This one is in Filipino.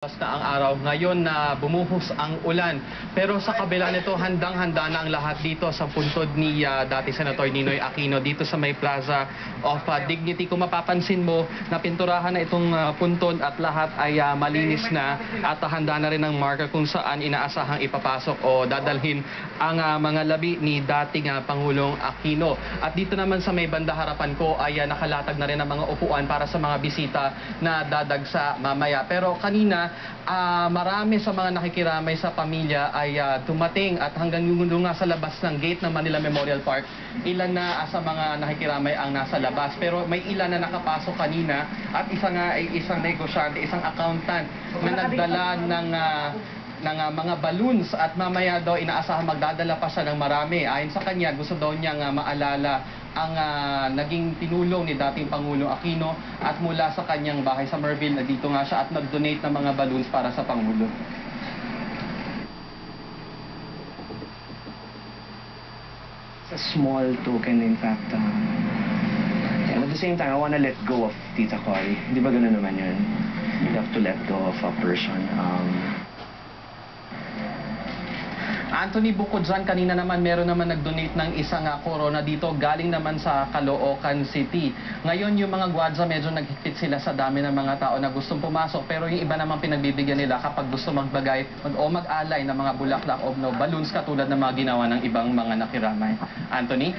Na ang araw ngayon na bumuhos ang ulan. Pero sa kabila nito, handang-handa na ang lahat dito sa puntod ni dati Senator Ninoy Aquino dito sa may Plaza of Dignity. Kung mapapansin mo, napinturahan na itong puntod at lahat ay malinis na at handa na rin ang marker kung saan inaasahang ipapasok o dadalhin ang mga labi ni dating Pangulong Aquino. At dito naman sa may banda harapan ko ay nakalatag na rin ang mga upuan para sa mga bisita na dadagsa mamaya. Pero kanina, marami sa mga nakikiramay sa pamilya ay dumating at hanggang yung nga sa labas ng gate ng Manila Memorial Park, ilan na sa mga nakikiramay ang nasa labas. Pero may ilan na nakapasok kanina at isa nga ay isang negosyante, isang accountant na nagdala ng mga balloons at mamaya daw inaasahan magdadala pa siya ng marami. Ayon sa kanya, gusto daw niyang maalala ang naging tinulong ni dating Pangulo Aquino at mula sa kanyang bahay sa Merville na dito nga siya at nag-donate ng mga balloons para sa Pangulo. It's a small token, in fact. And at the same time, I want to let go of Tita Cory. Di ba gano'n naman yun? You have to let go of a person. Anthony, bukod dyan, kanina naman meron naman nag-donate ng isang corona dito, galing naman sa Caloocan City. Ngayon yung mga gwadza medyo naghigpit sila sa dami ng mga tao na gustong pumasok, pero yung iba naman pinagbibigyan nila kapag gusto magbagay o mag-alay ng mga bulaklak o balloons katulad ng mga ginawa ng ibang mga nakiramay. Anthony?